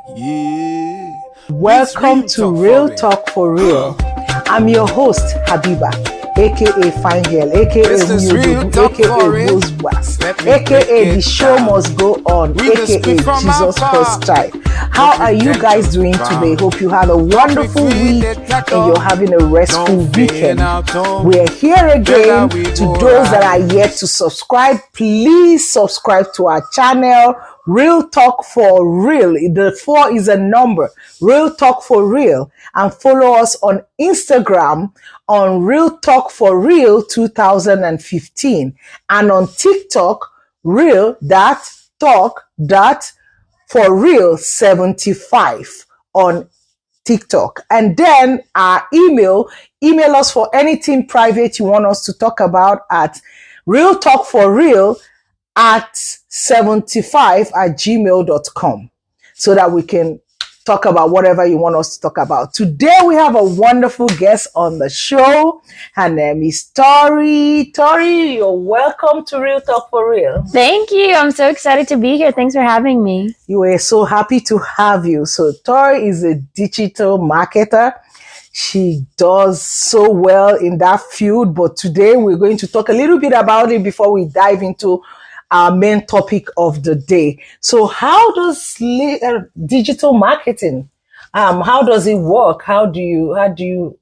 Yeah. Welcome to Real Talk for Real. I'm your host, Habiba, aka Fine Girl, aka Muyodogu, aka Rosebus, aka The Show Must Go On, aka Jesus First Child. How are you guys doing today? Hope you had a wonderful week and you're having a restful weekend. We're here again. To those that are yet to subscribe, please subscribe to our channel, Real Talk for Real. The 4 is a number, Real Talk for Real. And follow us on Instagram on Real Talk for Real 2015 and on TikTok, real.talk.for-real75 on TikTok. And then our email us for anything private you want us to talk about at realtalkforreal@75@gmail.com so that we can talk about whatever you want us to talk about. Today we have a wonderful guest on the show. Her name is Tori. Tori, you're welcome to Real Talk for Real. Thank you. I'm so excited to be here. Thanks for having me. You are so happy to have you. So Tori is a digital marketer. She does so well in that field, but today we're going to talk a little bit about it before we dive into our main topic of the day. So how does digital marketing, how does it work? Do you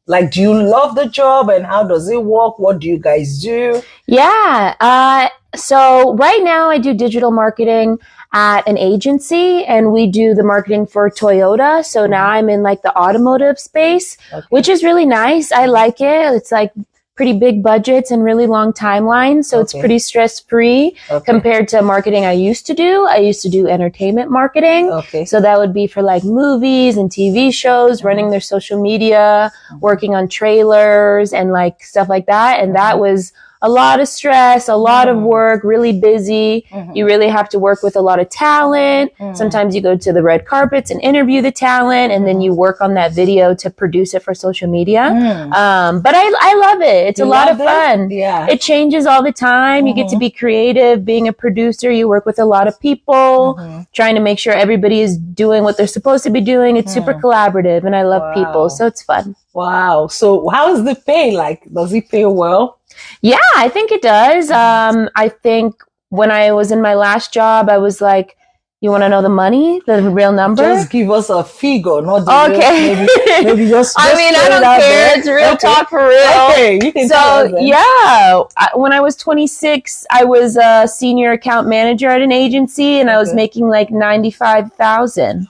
love the job and how does it work? What do you guys do? Yeah. So right now I do digital marketing at an agency and we do the marketing for Toyota. So now I'm in like the automotive space, which is really nice. I like it. It's like pretty big budgets and really long timelines. So it's pretty stress-free compared to marketing I used to do. I used to do entertainment marketing. So that would be for like movies and TV shows, running their social media, working on trailers and like stuff like that. And that was a lot of stress, a lot of work, really busy. You really have to work with a lot of talent. Sometimes you go to the red carpets and interview the talent and then you work on that video to produce it for social media. But I love it. It's a lot of fun. Yeah. It changes all the time. You get to be creative. Being a producer, you work with a lot of people, trying to make sure everybody is doing what they're supposed to be doing. It's super collaborative and I love people. So it's fun. Wow. So how is the pay like? Does it pay well? Yeah, I think it does. I think when I was in my last job, I was like, you want to know the money, the real number? Just give us a figure, not the real, maybe just I mean, I don't care. It's Real Talk for Real. Okay, you can so, yeah, when I was 26, I was a senior account manager at an agency and I was making like $95,000.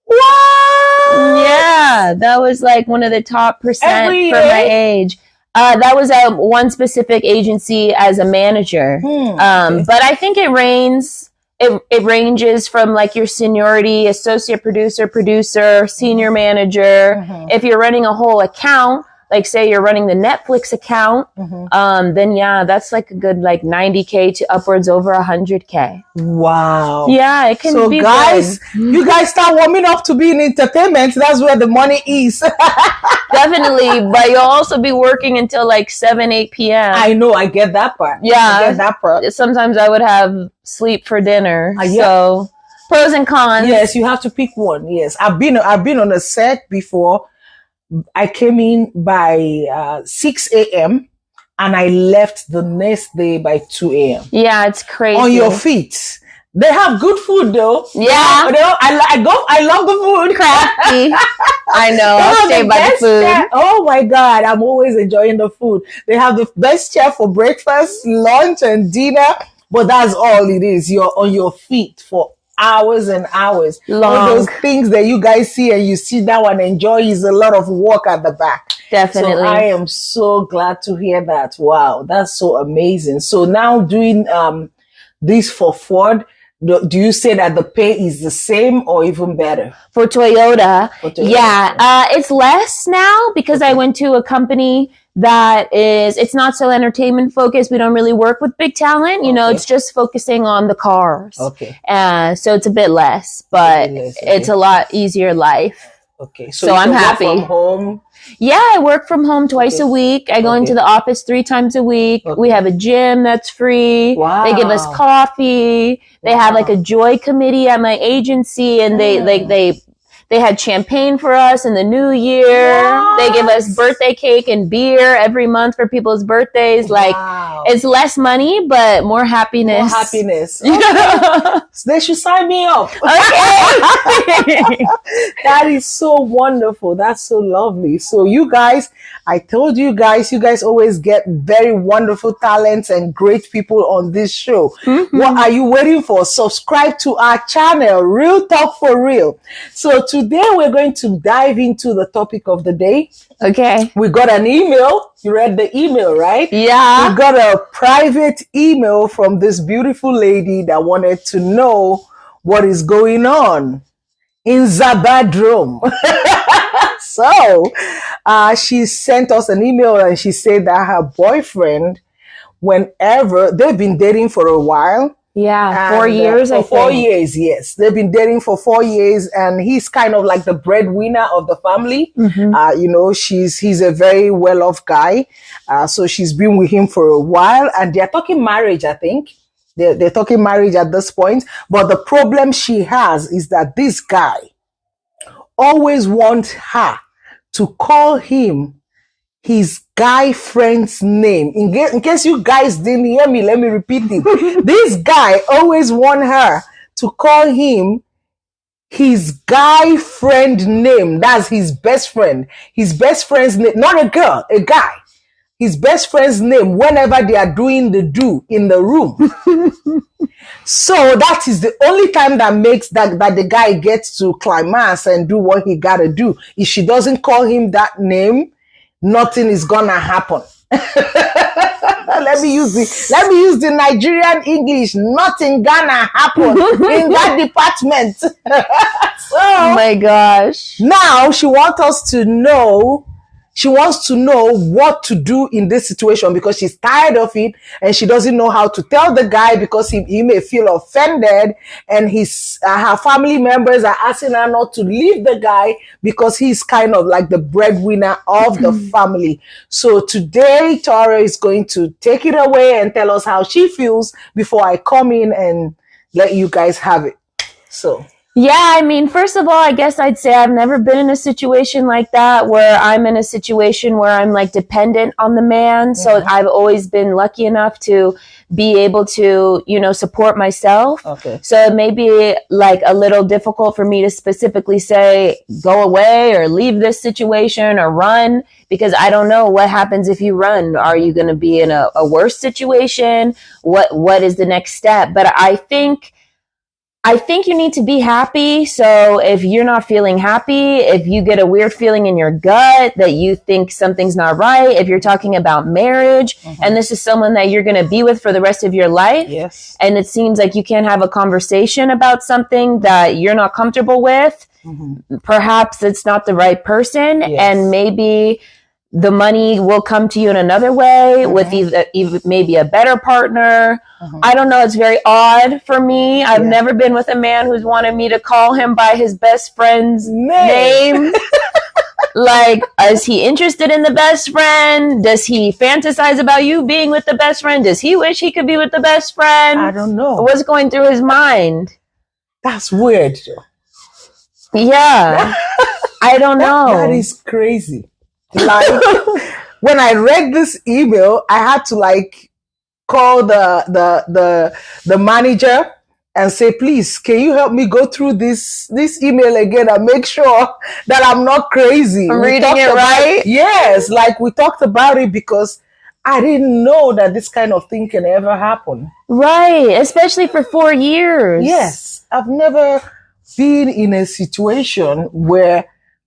What? Yeah, that was like one of the top percent for my age. That was one specific agency as a manager. But I think it ranges from like your seniority, associate producer, senior manager. If you're running a whole account, like say you're running the Netflix account, then yeah, that's like a good like $90K to upwards over $100K. Wow. Yeah, it can be. So guys, good. You guys start warming up to be in entertainment. That's where the money is. Definitely, but you'll also be working until like 7, 8 p.m. I know, I get that part. Yeah. I get that part. Sometimes I would have sleep for dinner. So pros and cons. Yes, you have to pick one. Yes. I've been on a set before. I came in by 6 a.m. and I left the next day by 2 a.m. Yeah, it's crazy. On your feet. They have good food though. Yeah. I love the food. Crafty. I know. I'll stay by the food. Chef. Oh my God. I'm always enjoying the food. They have the best chef for breakfast, lunch and dinner. But that's all it is. You're on your feet for hours and hours. All those things that you guys see and you sit down and enjoy is a lot of work at the back. Definitely. So I am so glad to hear that. Wow. That's so amazing. So now doing this for Ford, do you say that the pay is the same or even better? For Toyota, yeah. It's less now because I went to a company that it's not so entertainment focused. We don't really work with big talent. You know, it's just focusing on the cars. So it's a bit less, but it's a lot easier life. So I'm happy. From home? Yeah, I work from home twice a week. I go into the office 3 times a week. We have a gym that's free. They give us coffee. They have like a joy committee at my agency and they They had champagne for us in the new year. Yes. They give us birthday cake and beer every month for people's birthdays. Like, it's less money, but more happiness. More happiness. Okay. So they should sign me up. Okay. That is so wonderful. That's so lovely. So you guys, I told you guys always get very wonderful talents and great people on this show. Mm-hmm. What are you waiting for? Subscribe to our channel, Real Talk for Real. So today we're going to dive into the topic of the day. Okay. We got an email. You read the email, right? Yeah. We got a private email from this beautiful lady that wanted to know what is going on in Zabadrum. So she sent us an email and she said that her boyfriend, whenever they've been dating for a while. Yeah, 4 years, I think. 4 years, yes. They've been dating for 4 years and he's kind of like the breadwinner of the family. Mm-hmm. You know, he's a very well-off guy. So she's been with him for a while and they're talking marriage, I think. They're talking marriage at this point. But the problem she has is that this guy always wants her to call him his guy friend's name. In case you guys didn't hear me, let me repeat it. This guy always wants her to call him his guy friend name. That's his best friend. His best friend's name, not a girl, a guy. His best friend's name whenever they are doing the do in the room. So that is the only time that makes that the guy gets to climax and do what he gotta do. If she doesn't call him that name, nothing is gonna happen. Let me use the Nigerian English. Nothing gonna happen in that department. So, oh my gosh. Now she wants to know what to do in this situation because she's tired of it and she doesn't know how to tell the guy because he may feel offended and her family members are asking her not to leave the guy because he's kind of like the breadwinner of the family. So today Tara is going to take it away and tell us how she feels before I come in and let you guys have it. So yeah, I mean, first of all, I guess I'd say I've never been in a situation like that where I'm in a situation where I'm like dependent on the man. Mm-hmm. So I've always been lucky enough to be able to, you know, support myself. Okay. So it may be like a little difficult for me to specifically say, go away or leave this situation or run, because I don't know what happens if you run. Are you going to be in a worse situation? What is the next step? But I think you need to be happy. So if you're not feeling happy, if you get a weird feeling in your gut that you think something's not right, if you're talking about marriage, mm-hmm. and this is someone that you're going to be with for the rest of your life, yes, and it seems like you can't have a conversation about something that you're not comfortable with, mm-hmm. perhaps it's not the right person, yes. and maybe the money will come to you in another way, mm-hmm. with either maybe a better partner. Mm-hmm. I don't know. It's very odd for me. I've never been with a man who's wanted me to call him by his best friend's name. Like, is he interested in the best friend? Does he fantasize about you being with the best friend? Does he wish he could be with the best friend? I don't know. What's going through his mind? That's weird. Yeah. I don't know. That is crazy. Like, when I read this email, I had to like call the manager and say, please, can you help me go through this email again and make sure that I'm not crazy? I'm reading it right? Yes, like we talked about it because I didn't know that this kind of thing can ever happen. Right, especially for 4 years. Yes, I've never been in a situation where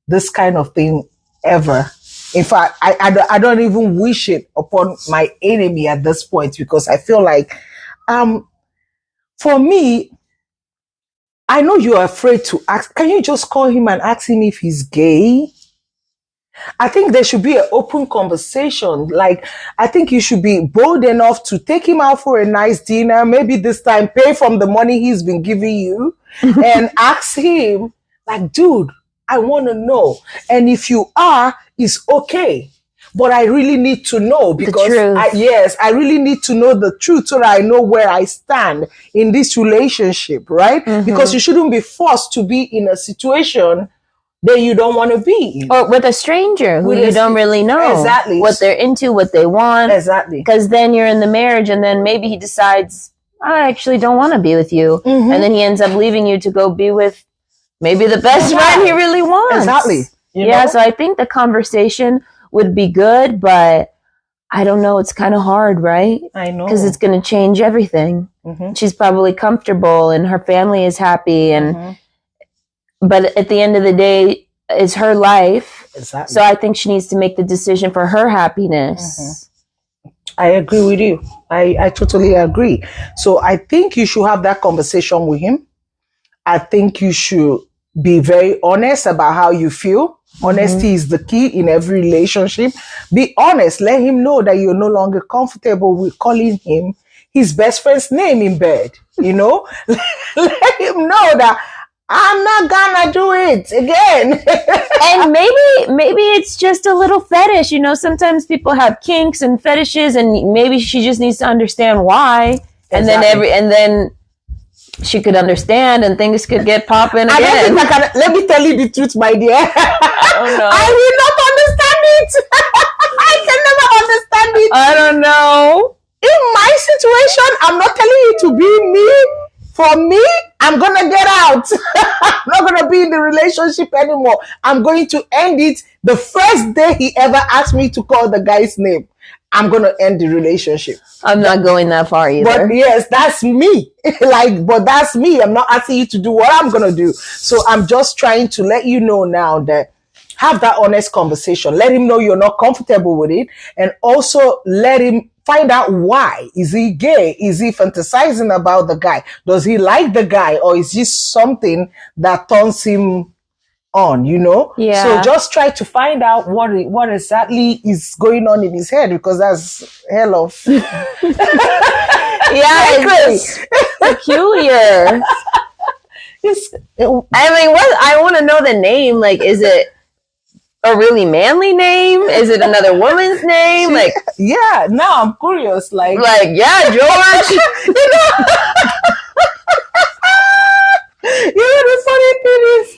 this kind of thing ever. In fact, I don't even wish it upon my enemy at this point because I feel like, for me, I know you're afraid to ask. Can you just call him and ask him if he's gay? I think there should be an open conversation. Like, I think you should be bold enough to take him out for a nice dinner. Maybe this time pay from the money he's been giving you and ask him, like, dude, I want to know. And if you are, it's okay. But I really need to know because I really need to know the truth so that I know where I stand in this relationship, right? Mm-hmm. Because you shouldn't be forced to be in a situation then you don't want to be in. Or with a stranger who you don't really know Exactly. what they're into, what they want. Exactly. Because then you're in the marriage, and then maybe he decides, I actually don't want to be with you. Mhm. And then he ends up leaving you to go be with maybe the best friend he really wants. Exactly. You Yeah, know? so I think the conversation would be good, but I don't know. It's kind of hard, right? I know. Because it's going to change everything. Mhm. She's probably comfortable and her family is happy, and Mhm. but at the end of the day, it's her life. Exactly. So I think she needs to make the decision for her happiness. I agree with you. I totally agree. So I think you should have that conversation with him. I think you should be very honest about how you feel. Honesty is the key in every relationship. Be honest. Let him know that you're no longer comfortable with calling him his best friend's name in bed. You know, let him know that I'm not gonna do it again. And maybe it's just a little fetish. You know, sometimes people have kinks and fetishes, and maybe she just needs to understand why. And Exactly. then she could understand, and things could get popping I don't again. think I can, let me tell you the truth, my dear. Oh, no. I will not understand it. I can never understand it. I don't know. In my situation, I'm not telling you to be me. For me, I'm gonna get out. I'm not gonna be in the relationship anymore. I'm going to end it the first day he ever asked me to call the guy's name. I'm gonna end the relationship. I'm not going that far either. But yes, that's me. But that's me. I'm not asking you to do what I'm gonna do. So I'm just trying to let you know now that have that honest conversation. Let him know you're not comfortable with it, and also let him find out why. Is he gay? Is he fantasizing about the guy? Does he like the guy, or is this something that turns him on? You know. Yeah. So just try to find out what exactly is going on in his head, because that's hell of Yeah, it's peculiar. I mean, what I want to know the name. Like, is it a really manly name? Is it another woman's name? Like, yeah. Now I'm curious. Like yeah, George. The funny thing is,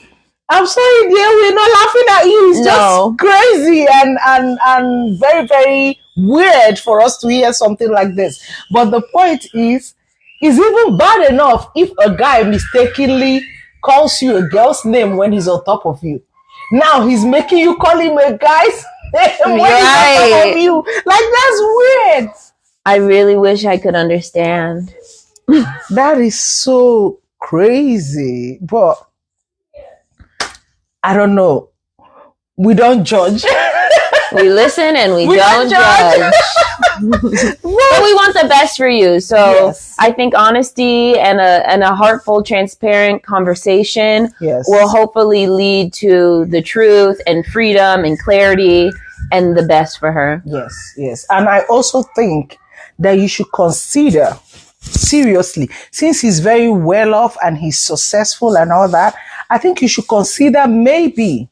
I'm sorry, dear, we're not laughing at you. It's No. just crazy and very, very weird for us to hear something like this. But the point is, it's even bad enough if a guy mistakenly calls you a girl's name when he's on top of you. Now he's making you call him a guy's name when he's on top of you. Like, that's weird. I really wish I could understand. That is so crazy. But I don't know. We don't judge. We listen and we We don't don't judge. judge. But we want the best for you. So Yes. I think honesty and a heartful, transparent conversation Yes. will hopefully lead to the truth and freedom and clarity and the best for her. Yes, yes. And I also think that you should consider, seriously, since he's very well off and he's successful and all that, I think you should consider maybe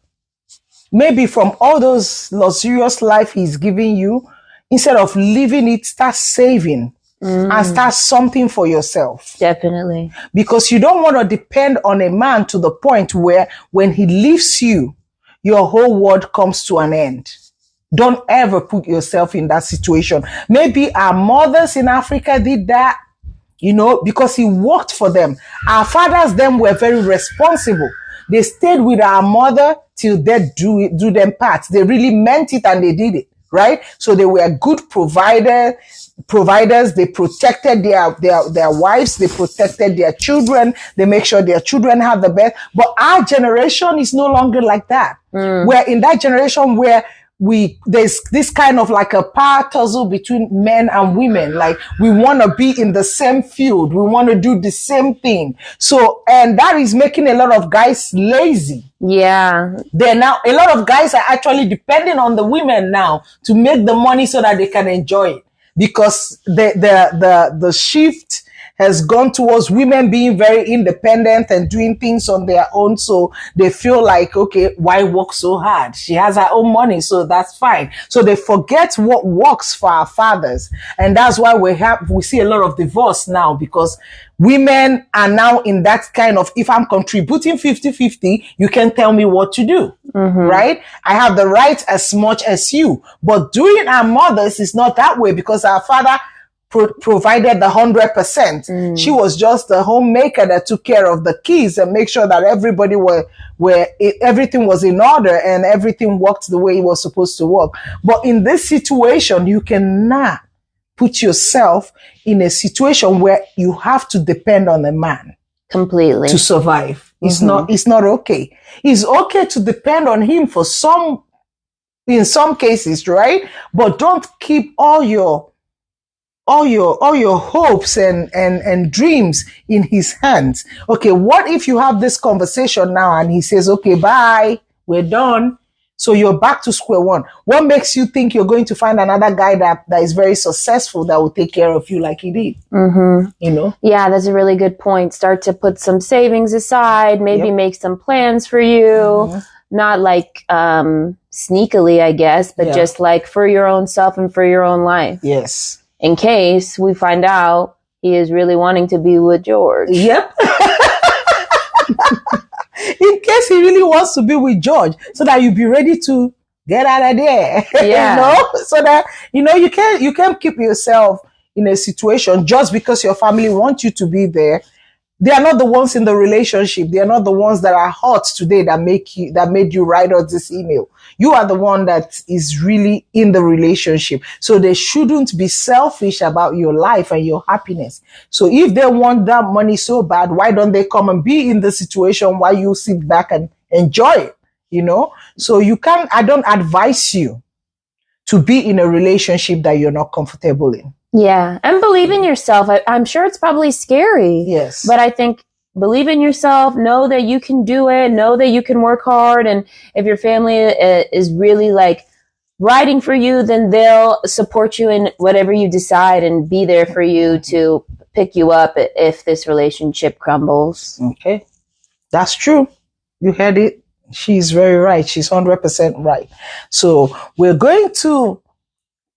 from all those luxurious life he's giving you, instead of leaving it, start saving and start something for yourself. Definitely. Because you don't want to depend on a man to the point where when he leaves you, your whole world comes to an end. Don't ever put yourself in that situation. Maybe our mothers in Africa did that, you know, because he worked for them. Our fathers then were very responsible. They stayed with our mother till they do them part. They really meant it and they did it, right? So they were good providers. They protected their wives. They protected their children. They make sure their children have the best. But our generation is no longer like that. We're in that generation where there's this kind of like a power tussle between men and women. Like, we want to be in the same field. We want to do the same thing. So, and that is making a lot of guys lazy. Yeah. A lot of guys are actually depending on the women now to make the money so that they can enjoy it, because the shift has gone towards women being very independent and doing things on their own. So they feel like, okay, why work so hard? She has her own money, so that's fine. So they forget what works for our fathers. And that's why we see a lot of divorce now, because women are now in that kind of, if I'm contributing 50-50, you can tell me what to do, right? I have the right as much as you. But during our mothers, it's not that way, because our father provided the 100%. She was just the homemaker that took care of the kids and make sure that everybody everything was in order and everything worked the way it was supposed to work. But in this situation, you cannot put yourself in a situation where you have to depend on a man completely to survive. It's not okay. It's okay to depend on him in some cases, right? But don't keep all your hopes and dreams in his hands. Okay, what if you have this conversation now and he says, okay, bye, we're done. So you're back to square one. What makes you think you're going to find another guy that is very successful that will take care of you like he did? You know? Yeah, that's a really good point. Start to put some savings aside, maybe make some plans for you. Not like sneakily, I guess, but just like for your own self and for your own life. Yes. In case we find out he is really wanting to be with George. Yep. In case he really wants to be with George, so that you be ready to get out of there. Yeah. You know? So that, you can't keep yourself in a situation just because your family wants you to be there. They are not the ones in the relationship. They are not the ones that are hot today that made you write out this email. You are the one that is really in the relationship. So they shouldn't be selfish about your life and your happiness. So if they want that money so bad, why don't they come and be in the situation while you sit back and enjoy it? You know? So I don't advise you to be in a relationship that you're not comfortable in. Yeah. And believe in yourself. I'm sure it's probably scary. Yes. But I think believe in yourself, know that you can do it, know that you can work hard. And if your family is really like riding for you, then they'll support you in whatever you decide and be there for you to pick you up if this relationship crumbles. Okay. That's true. You heard it. She's very right. She's 100% right. So we're going to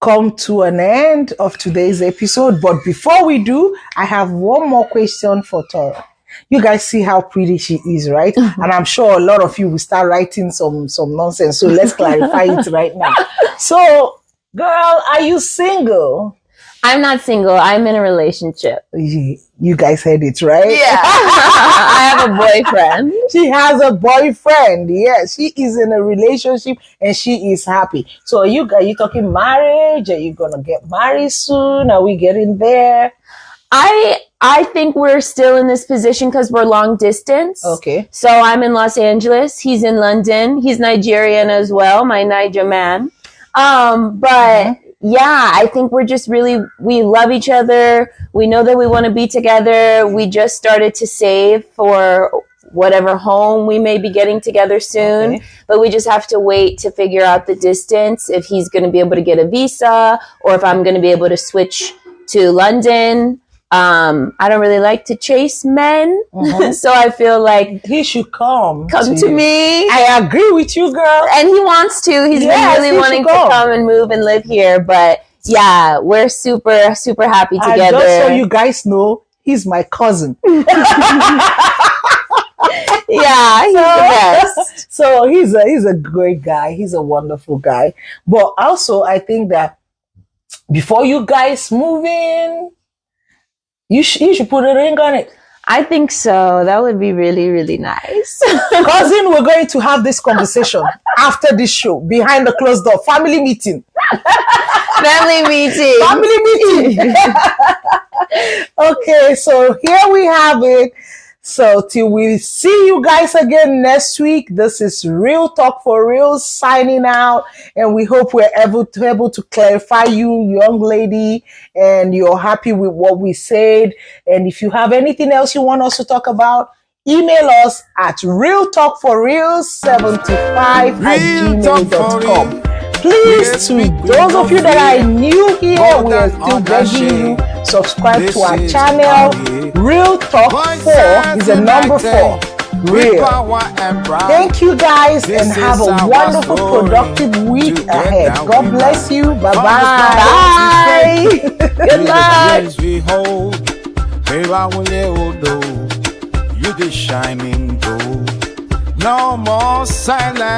come to an end of today's episode. But before we do, I have one more question for Toro. You guys see how pretty she is, right? And I'm sure a lot of you will start writing some nonsense. So let's clarify it right now. So, girl, are you single? I'm not single. I'm in a relationship. You guys heard it, right? Yeah. I have a boyfriend. She has a boyfriend. Yes, she is in a relationship and she is happy. So are you talking marriage? Are you going to get married soon? Are we getting there? I think we're still in this position because we're long distance. Okay. So I'm in Los Angeles. He's in London. He's Nigerian as well, my Niger man. But yeah, I think we're just we love each other. We know that we want to be together. We just started to save for whatever home we may be getting together soon. Okay. But we just have to wait to figure out the distance, if he's going to be able to get a visa or if I'm going to be able to switch to London. I don't really like to chase men. So I feel like he should come to me. I agree with you, girl. And he wants to. He's been really wanting to come and move and live here. But yeah, we're super, super happy together. Just so you guys know, he's my cousin. Yeah, he's the best. So he's a great guy. He's a wonderful guy. But also, I think that before you guys move in, you should put a ring on it. I think so. That would be really, really nice. Cousin, we're going to have this conversation after this show, behind the closed door. Family meeting. Family meeting. Family meeting. Okay, so here we have it. So till we see you guys again next week, this is Real Talk for Real signing out, and we hope we're able to clarify you, young lady, and you're happy with what we said. And if you have anything else you want us to talk about, email us at realtalkforreal75@gmail.com. Please, to those of you that are new here, we are still begging you, subscribe to our channel. Real Talk 4 is a number 4. Real. Thank you guys and have a wonderful, productive week ahead. God bless you. Bye-bye. Bye. Good luck. You the shining gold. No more silence.